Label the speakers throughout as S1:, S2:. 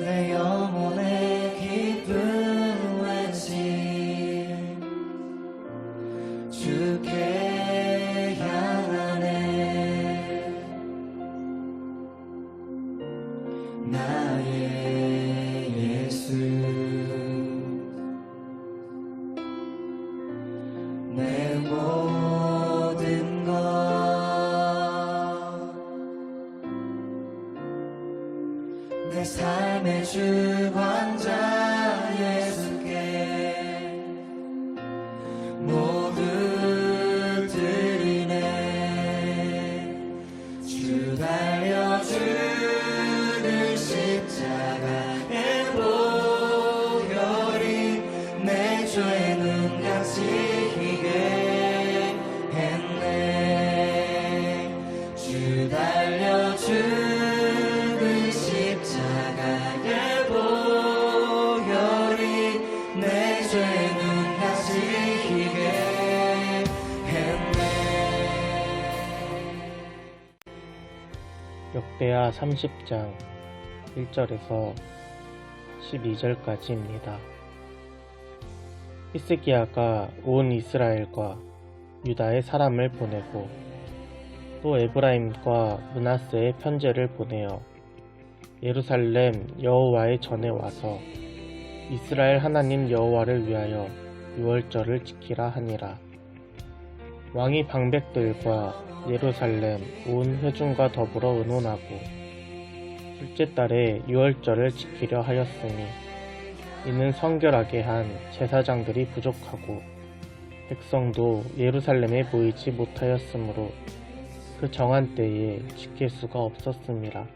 S1: 내 영혼의 기쁨 외침 주께 향하네. 나의 예수 내 모든 것 내 삶의 주관자 예수께 모두 드리네. 주 달려 죽을 십자가의 보혈이 내 죄의 눈 감히게 했네. 주 달려 죽을 십자가의 보혈이 내 죄의 눈 감히게 했네.
S2: 역대하 30장 1절에서 12절까지입니다. 히스기야가 온 이스라엘과 유다의 사람을 보내고 또 에브라임과 므낫세의 편제를 보내어 예루살렘 여호와의 전에 와서 이스라엘 하나님 여호와를 위하여 유월절을 지키라 하니라. 왕이 방백들과 예루살렘 온 회중과 더불어 의논하고 둘째 달에 유월절을 지키려 하였으니 이는 성결하게 한 제사장들이 부족하고 백성도 예루살렘에 모이지 못하였으므로 그 정한 때에 지킬 수가 없었습니다.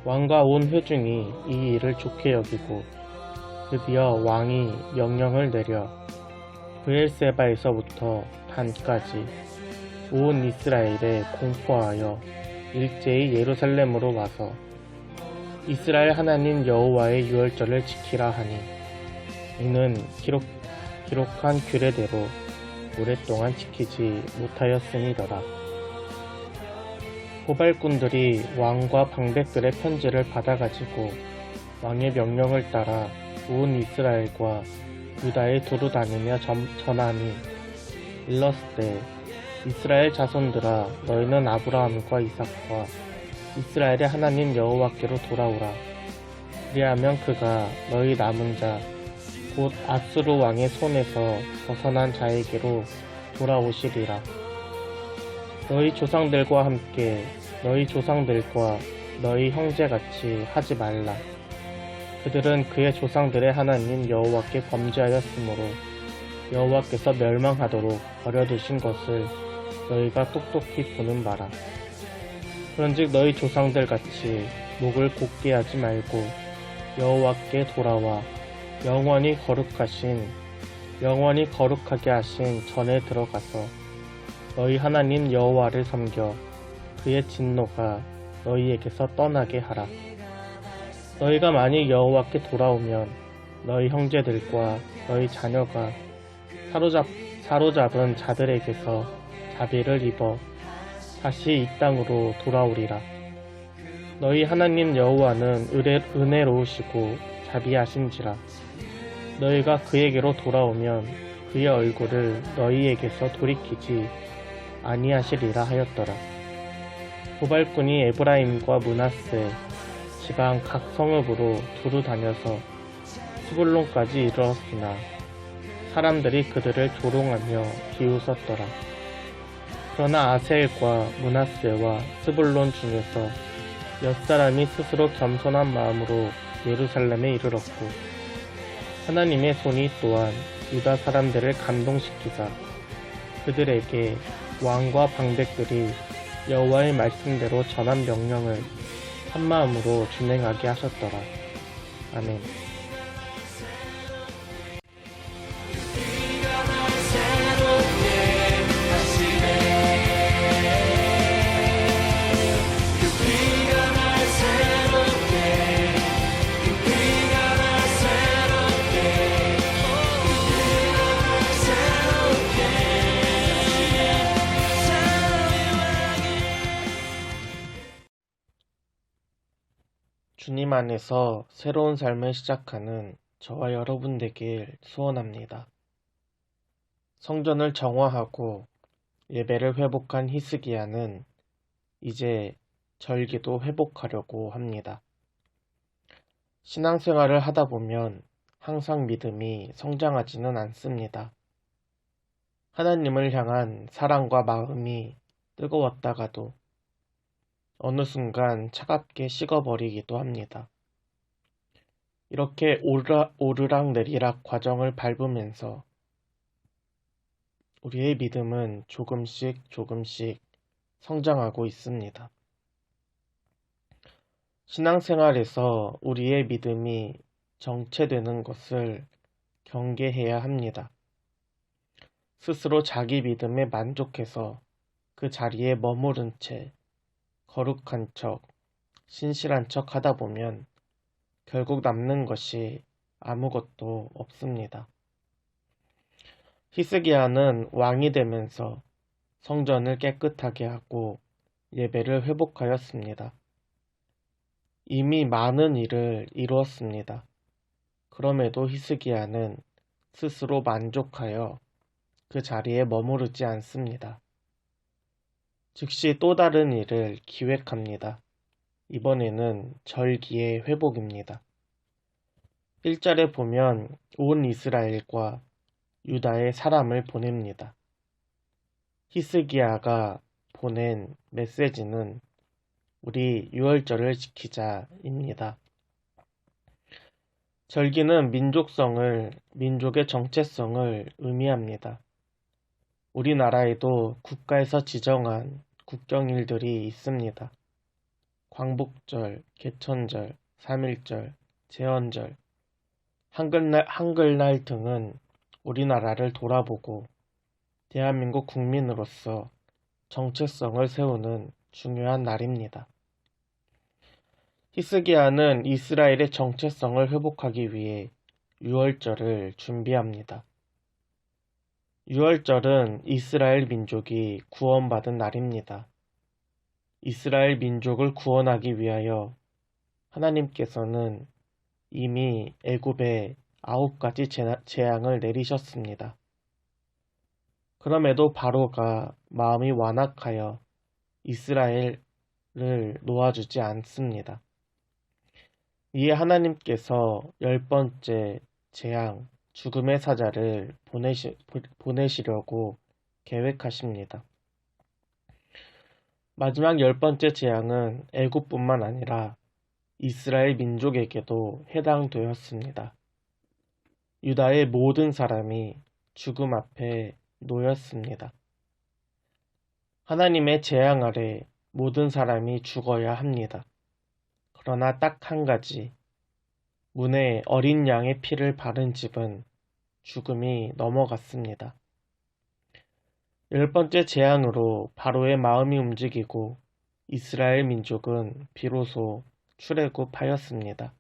S2: 왕과 온 회중이 이 일을 좋게 여기고 드디어 왕이 명령을 내려 브엘세바에서부터 단까지 온 이스라엘에 공포하여 일제히 예루살렘으로 와서 이스라엘 하나님 여호와의 유월절을 지키라 하니 이는 기록한 규례대로 오랫동안 지키지 못하였으니더라. 고발꾼들이 왕과 방백들의 편지를 받아가지고 왕의 명령을 따라 온 이스라엘과 유다에 두루 다니며 전함이 일렀을 이스라엘 자손들아 너희는 아브라함과 이삭과 이스라엘의 하나님 여호와께로 돌아오라. 그리하면 그가 너희 남은 자 곧 아수르 왕의 손에서 벗어난 자에게로 돌아오시리라. 너희 조상들과 함께 너희 조상들과 너희 형제같이 하지 말라. 그들은 그의 조상들의 하나님 여호와께 범죄하였으므로 여호와께서 멸망하도록 버려두신 것을 너희가 똑똑히 보는 바라. 그런즉 너희 조상들같이 목을 곧게 하지 말고 여호와께 돌아와 영원히 거룩하게 하신 전에 들어가서 너희 하나님 여호와를 섬겨 그의 진노가 너희에게서 떠나게 하라. 너희가 만일 여호와께 돌아오면 너희 형제들과 너희 자녀가 사로잡은 자들에게서 자비를 입어 다시 이 땅으로 돌아오리라. 너희 하나님 여호와는 은혜로우시고 자비하신지라. 너희가 그에게로 돌아오면 그의 얼굴을 너희에게서 돌이키지 아니하시리라 하였더라. 고발꾼이 에브라임과 므낫세 지방 각 성읍으로 두루 다녀서 스불론까지 이르렀으나 사람들이 그들을 조롱하며 비웃었더라. 그러나 아셀과 므낫세와 스불론 중에서 몇 사람이 스스로 겸손한 마음으로 예루살렘에 이르렀고 하나님의 손이 또한 유다 사람들을 감동시키사 그들에게 왕과 방백들이 여호와의 말씀대로 전한 명령을 한마음으로 준행하게 하셨더라. 아멘. 주님 안에서 새로운 삶을 시작하는 저와 여러분 되길 소원합니다. 성전을 정화하고 예배를 회복한 히스기야는 이제 절기도 회복하려고 합니다. 신앙생활을 하다 보면 항상 믿음이 성장하지는 않습니다. 하나님을 향한 사랑과 마음이 뜨거웠다가도 어느 순간 차갑게 식어버리기도 합니다. 이렇게 오르락 내리락 과정을 밟으면서 우리의 믿음은 조금씩 성장하고 있습니다. 신앙생활에서 우리의 믿음이 정체되는 것을 경계해야 합니다. 스스로 자기 믿음에 만족해서 그 자리에 머무른 채 거룩한 척, 신실한 척 하다 보면 결국 남는 것이 아무것도 없습니다. 히스기야는 왕이 되면서 성전을 깨끗하게 하고 예배를 회복하였습니다. 이미 많은 일을 이루었습니다. 그럼에도 히스기야는 스스로 만족하여 그 자리에 머무르지 않습니다. 즉시 또 다른 일을 기획합니다. 이번에는 절기의 회복입니다. 1절에 보면 온 이스라엘과 유다의 사람을 보냅니다. 히스기야가 보낸 메시지는 우리 유월절을 지키자입니다. 절기는 민족의 정체성을 의미합니다. 우리나라에도 국가에서 지정한 국경일들이 있습니다. 광복절, 개천절, 3.1절, 제헌절, 한글날 등은 우리나라를 돌아보고 대한민국 국민으로서 정체성을 세우는 중요한 날입니다. 히스기야는 이스라엘의 정체성을 회복하기 위해 유월절을 준비합니다. 유월절은 이스라엘 민족이 구원받은 날입니다. 이스라엘 민족을 구원하기 위하여 하나님께서는 이미 애굽에 9가지 재앙을 내리셨습니다. 그럼에도 바로가 마음이 완악하여 이스라엘을 놓아주지 않습니다. 이에 하나님께서 10번째 재앙, 죽음의 사자를 보내시려고 계획하십니다. 마지막 10번째 재앙은 애굽뿐만 아니라 이스라엘 민족에게도 해당되었습니다. 유다의 모든 사람이 죽음 앞에 놓였습니다. 하나님의 재앙 아래 모든 사람이 죽어야 합니다. 그러나 딱 한 가지, 문에 어린 양의 피를 바른 집은 죽음이 넘어갔습니다. 10번째 재앙으로 바로의 마음이 움직이고 이스라엘 민족은 비로소 출애굽하였습니다.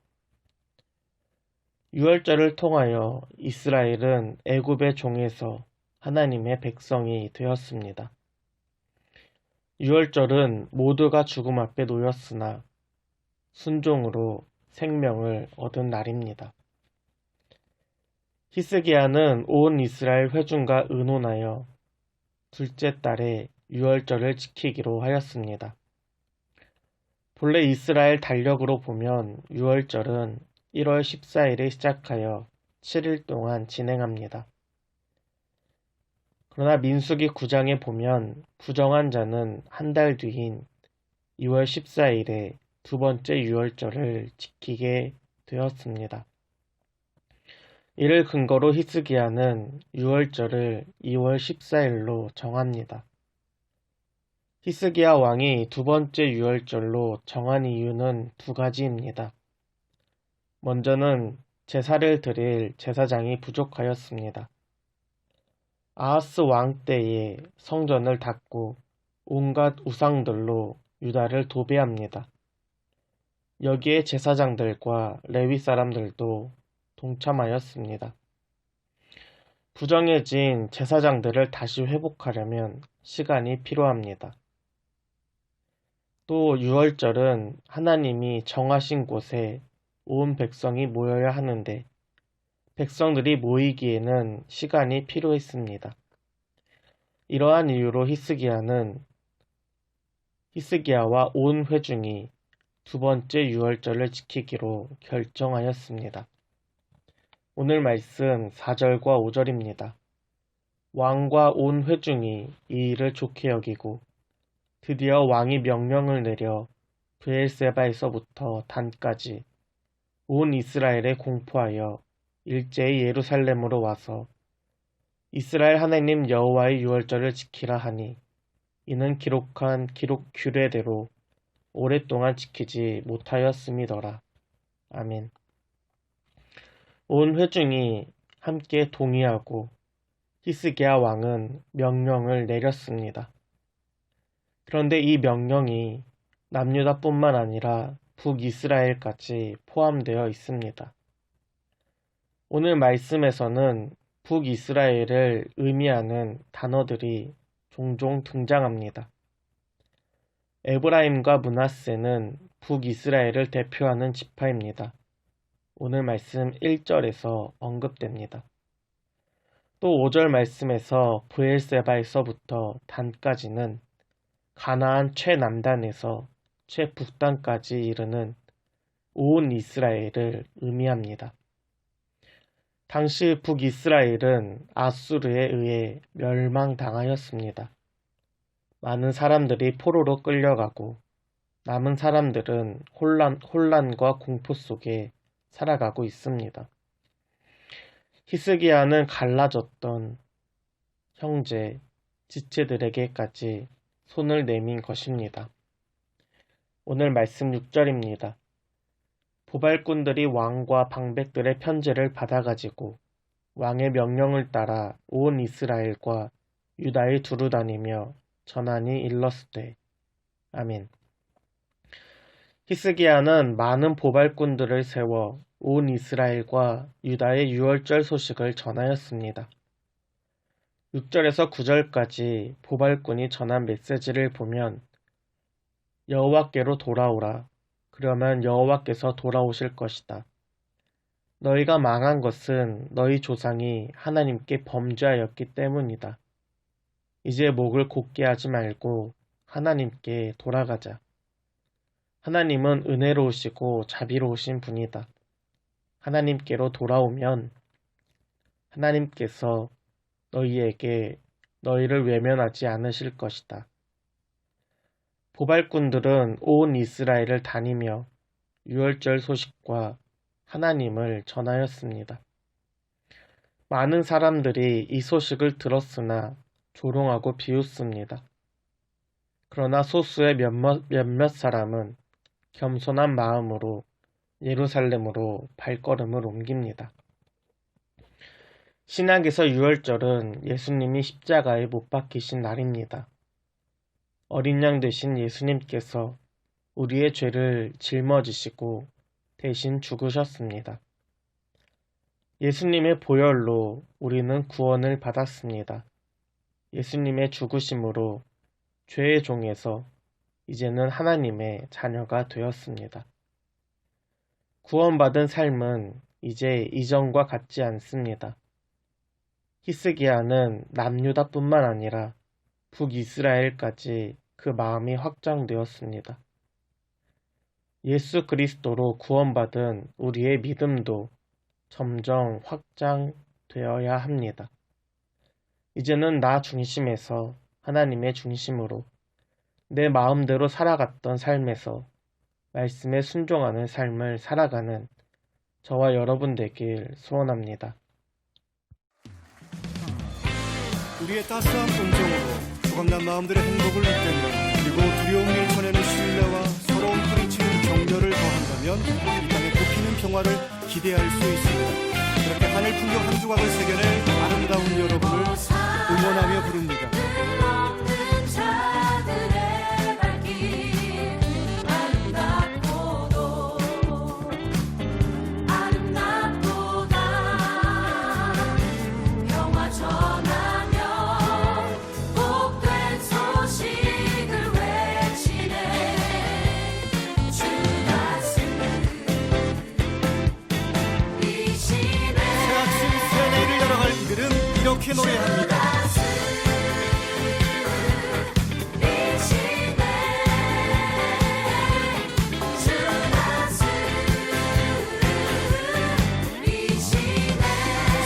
S2: 유월절을 통하여 이스라엘은 애굽의 종에서 하나님의 백성이 되었습니다. 유월절은 모두가 죽음 앞에 놓였으나 순종으로 생명을 얻은 날입니다. 히스기야는 온 이스라엘 회중과 의논하여 둘째 달에 유월절을 지키기로 하였습니다. 본래 이스라엘 달력으로 보면 유월절은 1월 14일에 시작하여 7일 동안 진행합니다. 그러나 민수기 9장에 보면 부정한 자는 한 달 뒤인 2월 14일에 두 번째 유월절을 지키게 되었습니다. 이를 근거로 히스기야는 유월절을 2월 14일로 정합니다. 히스기야 왕이 두 번째 유월절로 정한 이유는 두 가지입니다. 먼저는 제사를 드릴 제사장이 부족하였습니다. 아하스 왕 때에 성전을 닫고 온갖 우상들로 유다를 도배합니다. 여기에 제사장들과 레위 사람들도 동참하였습니다. 부정해진 제사장들을 다시 회복하려면 시간이 필요합니다. 또 유월절은 하나님이 정하신 곳에 온 백성이 모여야 하는데 백성들이 모이기에는 시간이 필요했습니다. 이러한 이유로 히스기야와 온 회중이 두 번째 유월절을 지키기로 결정하였습니다. 오늘 말씀 4절과 5절입니다. 왕과 온 회중이 이 일을 좋게 여기고 드디어 왕이 명령을 내려 브엘세바에서부터 단까지 온 이스라엘에 공포하여 일제히 예루살렘으로 와서 이스라엘 하나님 여호와의 유월절을 지키라 하니 이는 기록한 규례대로 오랫동안 지키지 못하였음이더라. 아멘. 온 회중이 함께 동의하고 히스기야 왕은 명령을 내렸습니다. 그런데 이 명령이 남유다뿐만 아니라 북이스라엘까지 포함되어 있습니다. 오늘 말씀에서는 북이스라엘을 의미하는 단어들이 종종 등장합니다. 에브라임과 므낫세는 북이스라엘을 대표하는 지파입니다. 오늘 말씀 1절에서 언급됩니다. 또 5절 말씀에서 브엘세바에서부터 단까지는 가나안 최남단에서 최북단까지 이르는 온 이스라엘을 의미합니다. 당시 북이스라엘은 아수르에 의해 멸망당하였습니다. 많은 사람들이 포로로 끌려가고 남은 사람들은 혼란과 공포 속에 살아가고 있습니다. 히스기야는 갈라졌던 형제, 지체들에게까지 손을 내민 것입니다. 오늘 말씀 6절입니다. 보발꾼들이 왕과 방백들의 편지를 받아가지고 왕의 명령을 따라 온 이스라엘과 유다에 두루 다니며 전하니 일렀으되. 아멘. 히스기야는 많은 보발꾼들을 세워 온 이스라엘과 유다의 유월절 소식을 전하였습니다. 6절에서 9절까지 보발꾼이 전한 메시지를 보면 여호와께로 돌아오라. 그러면 여호와께서 돌아오실 것이다. 너희가 망한 것은 너희 조상이 하나님께 범죄하였기 때문이다. 이제 목을 곧게 하지 말고 하나님께 돌아가자. 하나님은 은혜로우시고 자비로우신 분이다. 하나님께로 돌아오면 하나님께서 너희를 외면하지 않으실 것이다. 보발꾼들은 온 이스라엘을 다니며 유월절 소식과 하나님을 전하였습니다. 많은 사람들이 이 소식을 들었으나 조롱하고 비웃습니다. 그러나 소수의 몇몇 사람은 겸손한 마음으로 예루살렘으로 발걸음을 옮깁니다. 신약에서 유월절은 예수님이 십자가에 못 박히신 날입니다. 어린 양 되신 예수님께서 우리의 죄를 짊어지시고 대신 죽으셨습니다. 예수님의 보혈로 우리는 구원을 받았습니다. 예수님의 죽으심으로 죄의 종에서 이제는 하나님의 자녀가 되었습니다. 구원받은 삶은 이제 이전과 같지 않습니다. 히스기야는 남유다뿐만 아니라 북이스라엘까지 그 마음이 확장되었습니다. 예수 그리스도로 구원받은 우리의 믿음도 점점 확장되어야 합니다. 이제는 나 중심에서 하나님의 중심으로 내 마음대로 살아갔던 삶에서 말씀에 순종하는 삶을 살아가는 저와 여러분 되길 소원합니다.
S3: 우리의 따스한 온정으로 조각난 마음들의 행복을 느끼며 그리고 두려운 일 전에는 신뢰와 서러운 부딪히는 격려를 더한다면 이 땅에 꽃피는 평화를 기대할 수 있습니다. 그렇게 하늘 풍경 한 조각을 새겨낼 아름다운 여러분을 응원하며 부릅니다. 이렇게 노래합니다.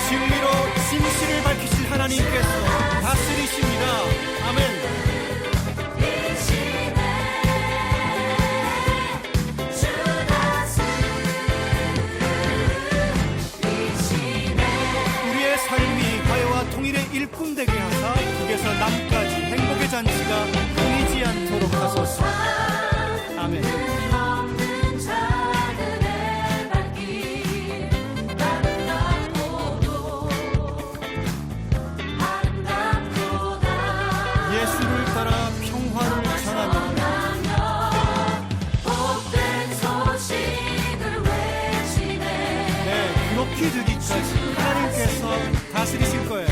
S3: 진리로 진실을 밝히실 하나님께서 다스리십니다. 아멘. 우리의 삶이 가요와 통일의 일꾼 되게 하사 북에서 남까지 행복의 잔치가 끊이지 않도록 하소서. 아멘.
S1: 없는 자들의 발길 아름답고도 아름답도다.
S3: 예수를 따라 평화를 전하며
S1: 복된 소식을 외치네.
S3: 네, 높이 들기까지 하나님께서 다스리실 거예요.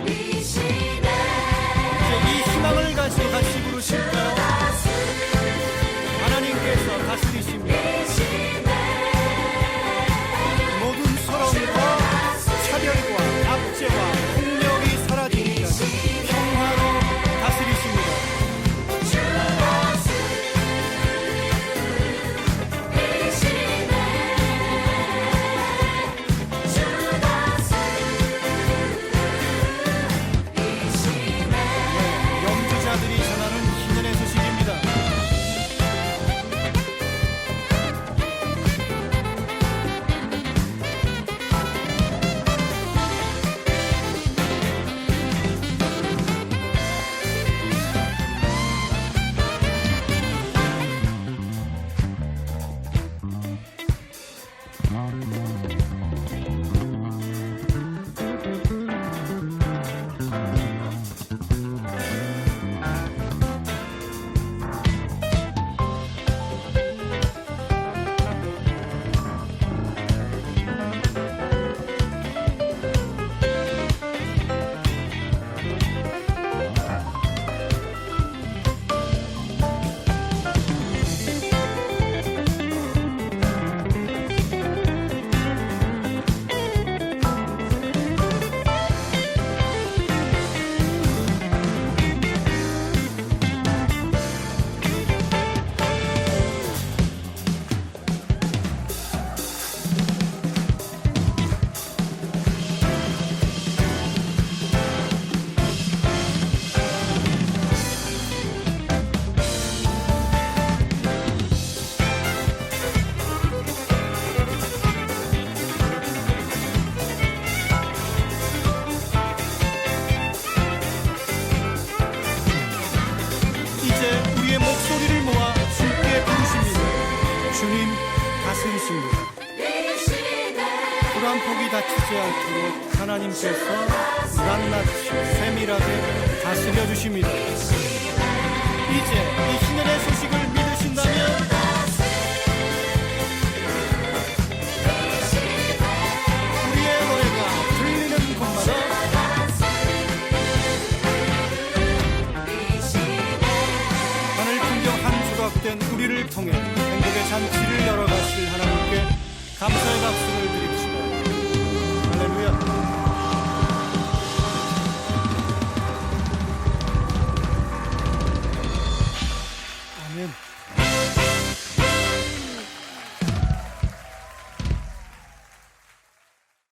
S1: 이 시대
S3: 이제 이 희망을 가지고 같이 부르실까요? 하나님께서 다스리십니다. 모든 서러움과 차별과 압제와 폭력이 사라지기까지 평화로 다스리십니다. 염지자들이 전하는 희년의 소식입니다. 이제 우리의 목소리를 모아 주께 부르십니다. 주님 다스리십니다. 불 한 폭이 닫히지 않도록 하나님께서 낱낱이 세밀하게 다스려 주십니다. 이제 이 희년의 소식을